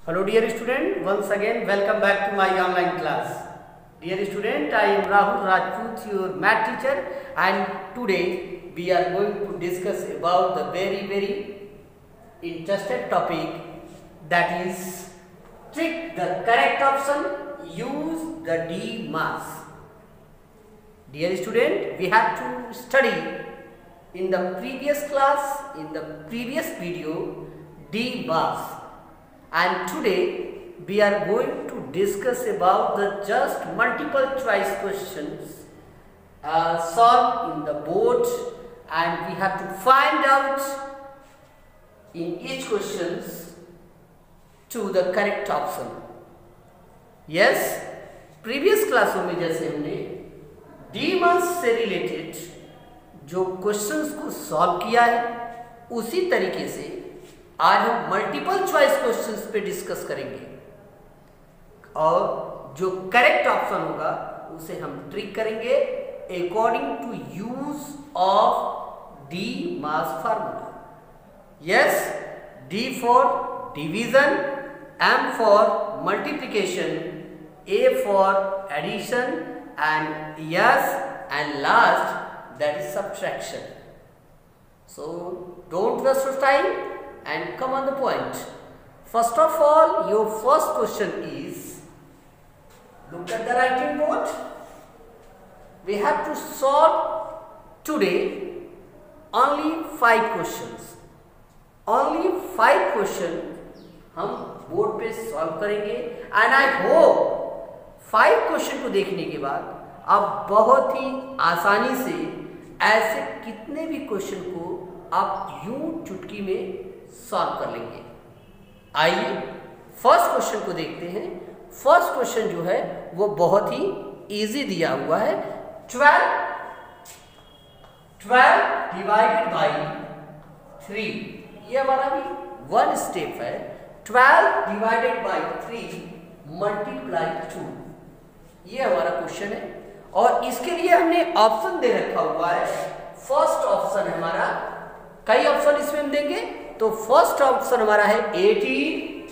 Hello dear student, once again welcome back to my online class. Dear student, I am Rahul Rajput, your math teacher, and today we are going to discuss about the very interesting topic, that is trick the correct option, use the D mass. Dear student, we have to study in the previous class, in the previous video, D mass. And today we are going to discuss about the just multiple choice questions solved in the board, and we have to find out in each questions to the correct option. Yes, previous क्लासों में जैसे हमने D मास से related जो questions को solve किया है, उसी तरीके से आज हम मल्टीपल चॉइस क्वेश्चंस पे डिस्कस करेंगे और जो करेक्ट ऑप्शन होगा उसे हम ट्रिक करेंगे according to use of D MAS formula. Yes, D for division, M for multiplication, A for addition and yes and last that is subtraction. So don't waste your time and come on the point. First of all, your first question is, look at the writing board. We have to solve today only 5 questions. Only 5 questions हम board पे solve करेंगे, and I hope 5 question को देखने के बाद आप बहुत ही आसानी से ऐसे कितने भी क्वेश्चन को आप यूं चुटकी में सॉल्व कर लेंगे. आइए फर्स्ट क्वेश्चन को देखते हैं. फर्स्ट क्वेश्चन जो है वो बहुत ही इजी दिया हुआ है. 12 डिवाइडेड बाई 3, ये हमारा भी वन स्टेप है. 12 डिवाइडेड बाई 3 मल्टीप्लाई 2, ये हमारा क्वेश्चन है. और इसके लिए हमने ऑप्शन दे रखा हुआ है. फर्स्ट ऑप्शन है हमारा, कई ऑप्शन इसमें हम देंगे, तो फर्स्ट ऑप्शन हमारा है 18,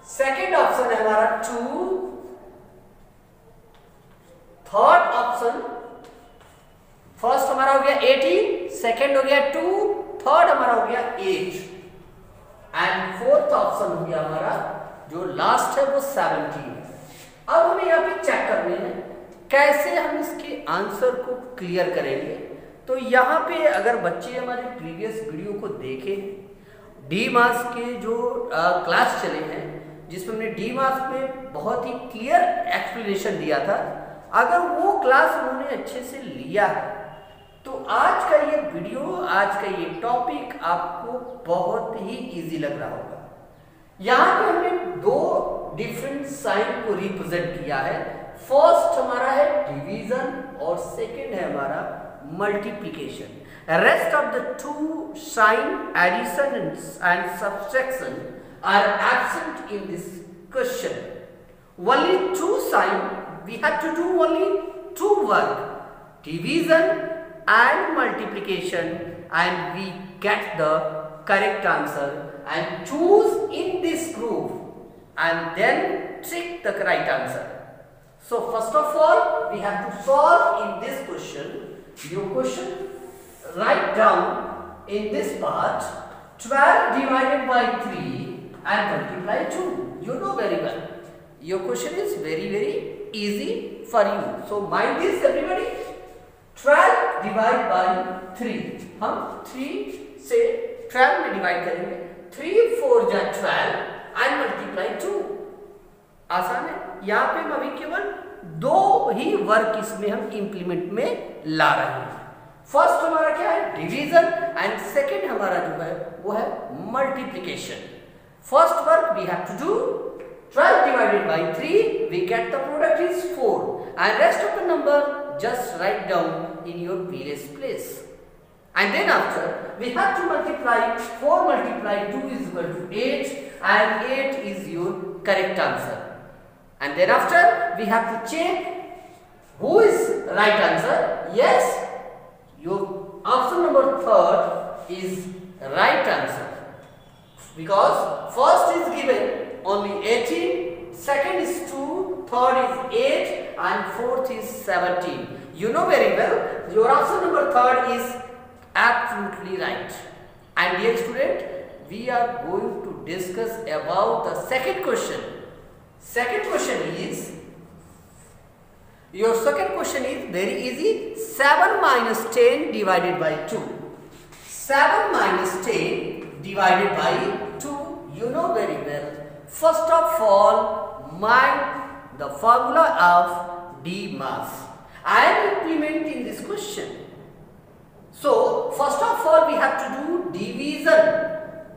सेकेंड ऑप्शन है हमारा 2, थर्ड ऑप्शन, फर्स्ट हमारा हो गया 18, सेकेंड हो गया 2, थर्ड हमारा हो गया 8 एंड फोर्थ ऑप्शन हो गया हमारा जो लास्ट है वो 17. अब हमें यहाँ पे चेक करने हैं कैसे हम इसके आंसर को क्लियर करेंगे. तो यहाँ पे अगर बच्चे हमारे प्रीवियस वीडियो को देखें, डी मास के जो क्लास चले हैं जिसमें हमने डी मास में बहुत ही क्लियर एक्सप्लेनेशन दिया था, अगर वो क्लास उन्होंने अच्छे से लिया है तो आज का ये वीडियो, आज का ये टॉपिक आपको बहुत ही इजी लग रहा होगा. यहाँ पे हमने 2 डिफरेंट साइन को रिप्रेजेंट किया है. फर्स्ट हमारा है डिवीजन और सेकेंड है हमारा multiplication. Rest of the 2 sign, addition and subtraction, are absent in this question. Only 2 sign, we have to do only 2 work, division and multiplication, and we get the correct answer and choose in this group and then check the right answer. So first of all, we have to solve in this question. Your question, write down in this part 12 divided by 3 and multiply 2. You know very well. Your question is very easy for you. So mind this everybody. 12 divided by 3. हम 3 से 12 में divide करेंगे. 3 4 जा 12 and multiply 2. आसान है. यहाँ पे हम अभी केवल 2 ही वर्क इसमें हम इंप्लीमेंट में ला रहे हैं. फर्स्ट हमारा क्या है, डिवीजन, एंड सेकेंड हमारा जो है वो है multiplication. First work we have to do 12 divided by 3, we get the product is 4 and rest of the number just write down in your previous place. And then after we have to multiply 4 multiply 2 is equal to 8 and 8 is your correct answer. And then after we have to check who is right answer. Yes, your option number 3rd is right answer because first is given second is 2, third is 8 and fourth is 17. You know very well your option number third is absolutely right. And dear student, we are going to discuss about the second question. Second question is, your second question is very easy. 7 minus 10 divided by 2. 7 minus 10 divided by 2. You know very well. First of all, mind the formula of D mass. I am implementing this question. So, first of all, we have to do division.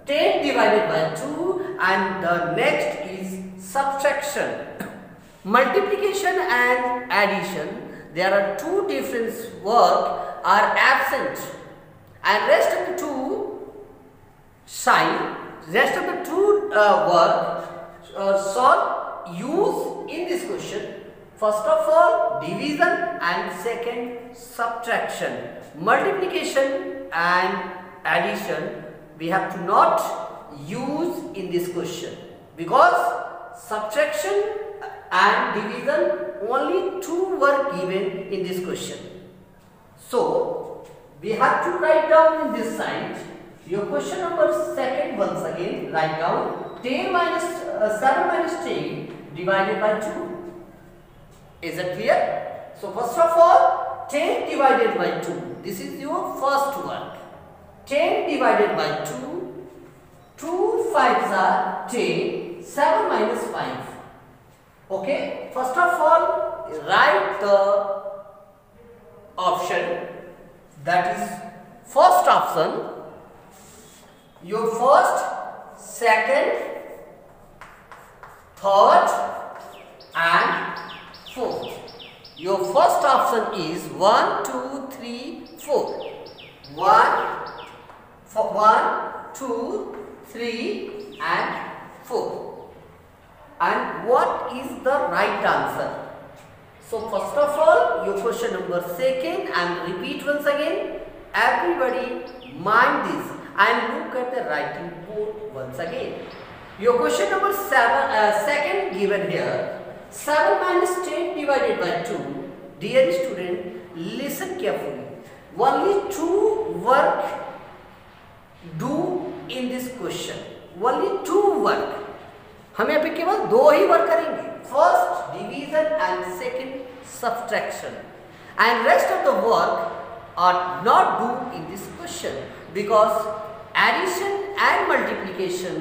10 divided by 2 and the next is subtraction. Multiplication and addition, there are two different work are absent, and rest of the two sign, rest of the two work solve use in this question. First of all, division and second subtraction. Multiplication and addition we have to not use in this question, because subtraction and division only two were given in this question. So we have to write down in this side your question number second. Once again write down 10 minus 7 minus 10 divided by 2. Is it clear? So first of all, 10 divided by 2, this is your first work. 10 divided by 2, 2 5s are 10, 7 minus 5. Okay, first of all, write the option, that is first option, your first, second, third and fourth. Your first option is 1 2 3 4. 1 2 3 and 4. And what is the right answer? So first of all, your question number second, and repeat once again. Everybody mind this and look at the writing board once again. Your question number second given here. 7 minus 10 divided by 2. Dear student, listen carefully. Only two work do in this question. Only two work. हम यहाँ पे केवल दो ही work करेंगे. First division and second subtraction, and rest of the work are not do in this question because addition and multiplication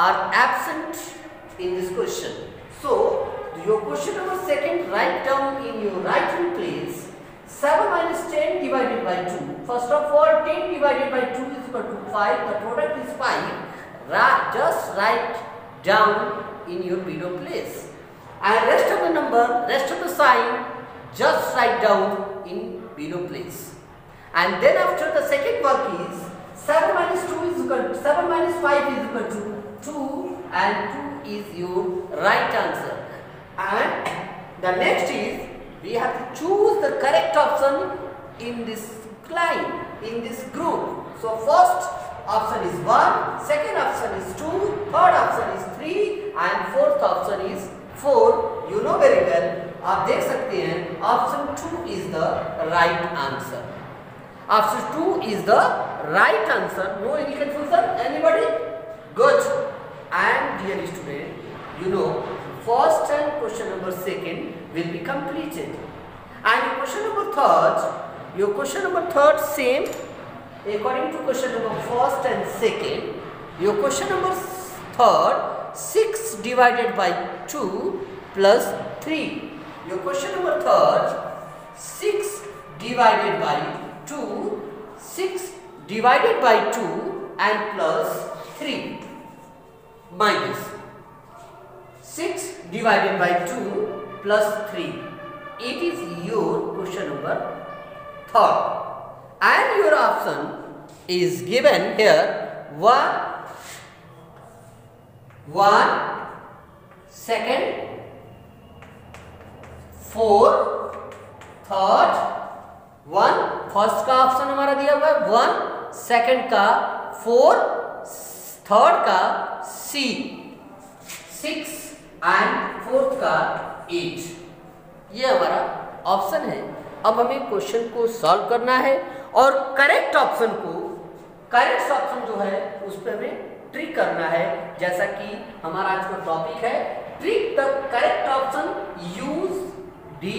are absent in this question. So your question number second, write down in your writing place 7 minus 10 divided by 2. First of all, 10 divided by 2 is equal to 5. The product is 5. Just write down in your below place, and rest of the number, rest of the sign, just write down in below place. And then after the second work is 7 minus 2 is equal to 7 minus 5 is equal to 2, and 2 is your right answer. And the next is we have to choose the correct option in this line, in this group. So first option is 1, second option is 2, third option is 3 and fourth option is 4. You know very well, आप देख सकते हैं option 2 is the right answer. Option 2 is the right answer. No any confusion? Anybody? Good. And dear student, you know first and question number second will be completed. And question number third, your question number third same according to question number first and second. Your question number third, 6 divided by 2 plus 3. Your question number third, 6 divided by 2, 6 divided by 2 and plus 3 minus 6 divided by 2 plus 3. It is your question number third. And your option is given here 1 second, 4 third, 1 first का option हमारा दिया हुआ है 1, second का 4, third का C, 6 and fourth का 8। ये हमारा ऑप्शन है। अब हमें क्वेश्चन को सॉल्व करना है और करेक्ट ऑप्शन जो है उस पर हमें ट्रिक करना है। जैसा कि हमारा आज का टॉपिक है trick the correct option use D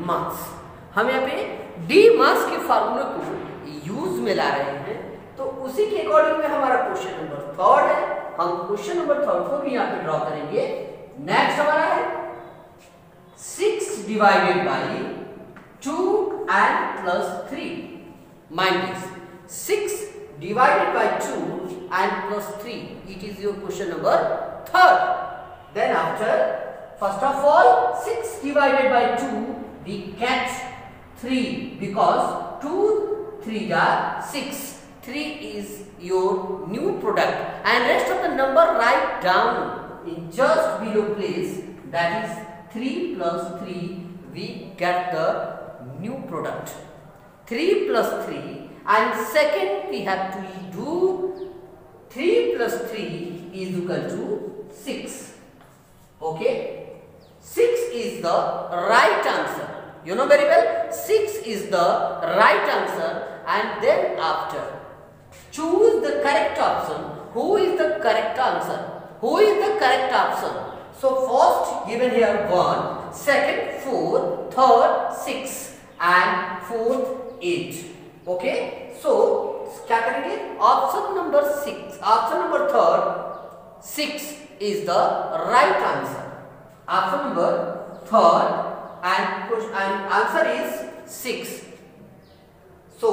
marks. हम यहाँ पे डी मार्क्स के फार्मूले को यूज में ला रहे हैं, तो उसी के अकॉर्डिंग में हमारा क्वेश्चन नंबर 3 है। हम क्वेश्चन नंबर 3 को भी यहाँ पे ड्रॉ करेंगे। नेक्स्ट हमारा है 6 divided by 2 and plus 3. Mind this, 6 divided by 2 and plus 3. It is your question number 3rd. Then after, first of all, 6 divided by 2, we catch 3 because 2 3 are 6. 3 is your new product and rest of the number write down in just below place. That is 3 plus 3. We get the new product 3 plus 3, and second we have to do 3 plus 3 is equal to 6. Okay, 6 is the right answer. You know very well, 6 is the right answer. And then after, choose the correct option. Who is the correct answer? Who is the correct option? So first given here 1, second 4, third 6 and fourth 8. Okay, so क्या करेंगे? Option number 6, option number 3 6 is the right answer. Option number 3 and answer is 6. So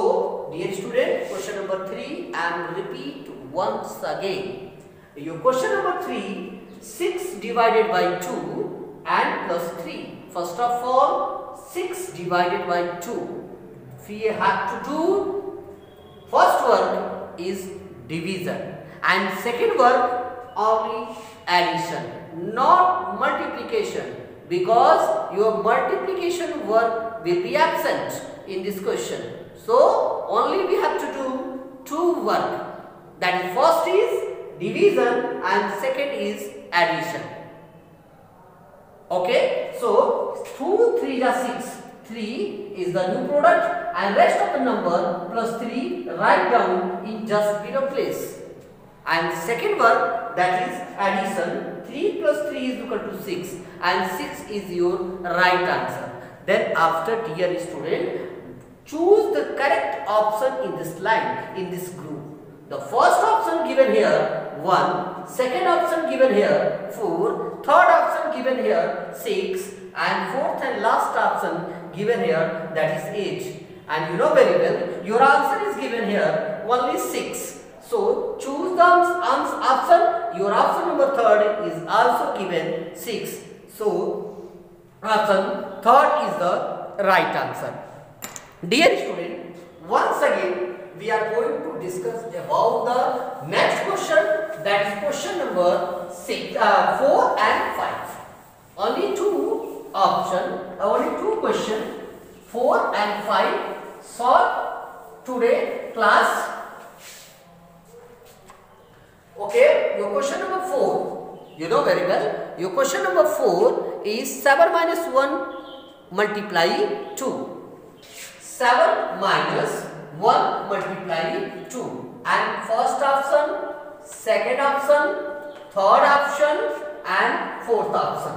dear student, question number 3 I am repeat once again. Your question number 3, 6 divided by 2 and plus 3. First of all, 6 divided by 2. We have to do first work is division and second work only addition, not multiplication, because your multiplication work will be absent in this question. So only we have to do 2 work. That is, first is division and second is addition. Okay, so 2 3 are 6. 3 is the new product and rest of the number plus 3 write down in just below place. And second work, that is addition. 3 plus 3 is equal to 6 and 6 is your right answer. Then after, dear student, choose the correct option in this line, in this group. The first option given here 1, second option given here 4, third option given here 6 and fourth and last option given here, that is 8. And you know very well, your answer is given here only 6. So choose the option. Your option number 3rd is also given 6. So option 3rd is the right answer. Dear student, once again we are going to discuss about the next question, that is question number 4 and 5. Only 2 option, only 2 question, 4 and 5 solve today class. Okay, your question number 4, you know very well, your question number 4 is 7 minus 1 multiply 2. 7 minus 1 multiply 2. And first option, second option, third option and fourth option.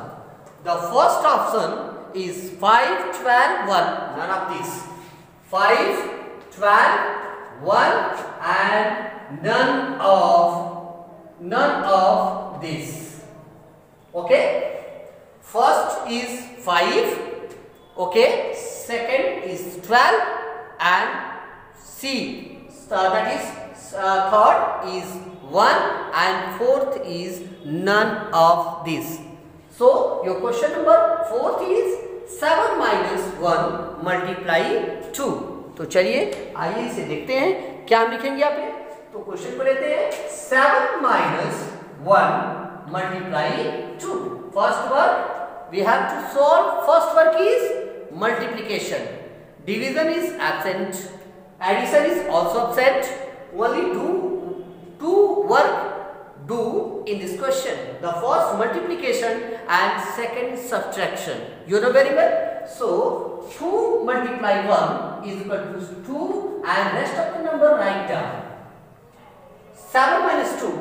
The first option is 5, 12, 1. None of these. 5, 12, 1 and none of this. Okay. First is 5. Okay. Second is 12 and C. That is third is 1 and fourth is none of this. So your question number 4th is 7 minus 1 multiply 2. तो चलिए आइए इसे देखते हैं क्या हम लिखेंगे यहाँ पे। तो क्वेश्चन को लेते हैं 7 minus 1 multiply 2. First work we have to solve. First work is multiplication. Division is absent. Addition is also absent. Only do work. Do in this question. The first multiplication and second subtraction. You know very well. So 2 multiply 1 is equal to 2 and rest of the number write down. 7 minus 2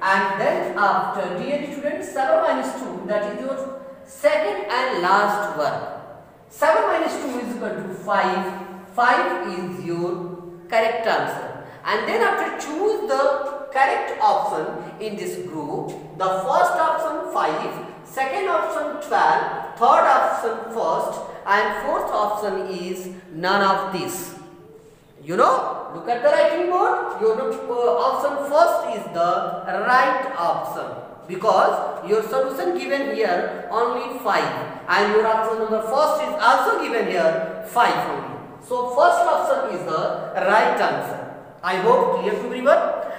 and then after, dear students, 7 minus 2, that is your second and last work. 7 minus 2 is equal to 5. 5 is your correct answer. And then after, choose the correct option in this group. The first option 5, second option 12, third option first, and fourth option is none of these. You know, look at the writing board. Your option first is the right option, because your solution given here only 5 and your option number first is also given here 5 only. So first option is the right answer. I hope clear to everyone.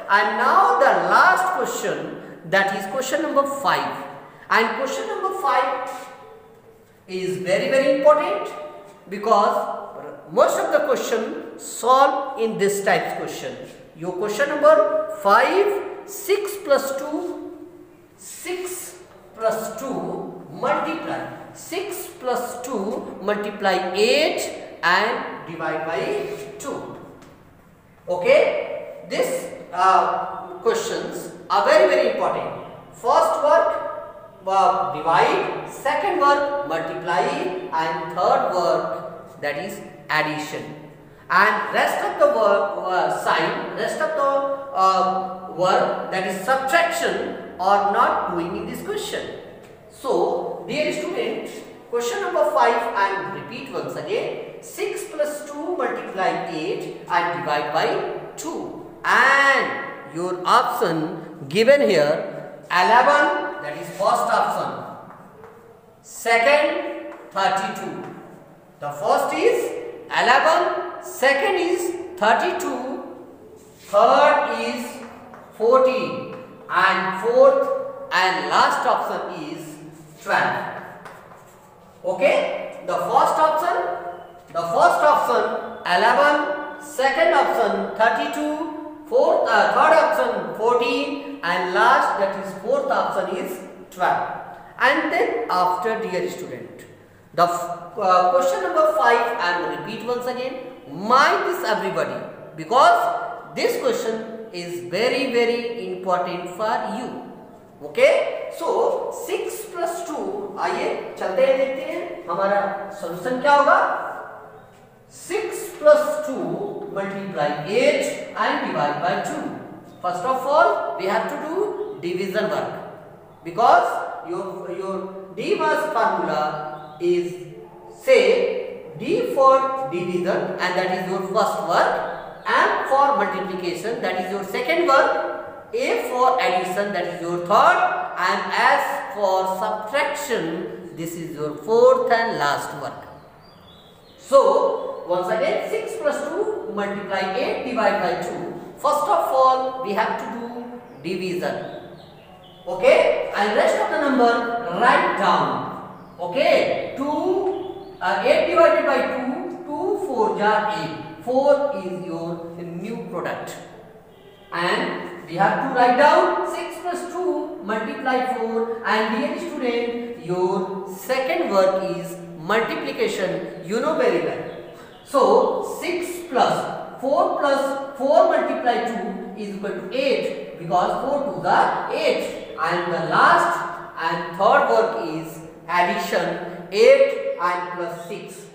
And now the last question, that is question number 5. And question number 5 is very, very important, because most of the question solve in this type question. Your question number 5, 6 plus 2 multiply 6 plus 2 multiply 8 and divide by 2. Okay, these questions are very, very important. First work divide, second work multiply, and third work, that is addition. And rest of the work rest of the work, that is subtraction, are not doing in this question. So, dear students, question number 5 and repeat once again. 6 plus 2 multiply 8 and divide by 2. And your option given here 11, that is first option. Second 32. The first is 11, second is 32, third is 14, and fourth and last option is 12. Okay, the first option 11, second option 32, third option 14, and last, that is fourth option, is 12. And then after, dear student, the question number 5, I will repeat once again. Mind this everybody, because this question is very, very important for you. Okay, so 6 plus 2, आइए चलते हैं, देखते हैं हमारा solution क्या होगा. 6 plus 2 multiply 8 and divide by 2. First of all, we have to do division work, because your D mass formula is, say, D for division, and that is your first work, M for multiplication, that is your second work, A for addition, that is your third, and S for subtraction, this is your fourth and last work. So, once again, 6 plus 2 multiply 8 divide by 2. First of all, we have to do division. Okay, and rest of the number write down. Okay, 8 divided by 2, 2 4 jar 8. 4 is your new product. And we have to write down 6 plus 2 multiply 4, and dear student, your second work is multiplication, you know very well. So 6 plus 4 multiply 2 is equal to 8, because 4 to the 8, and the last and third work is addition, 8 and plus 6.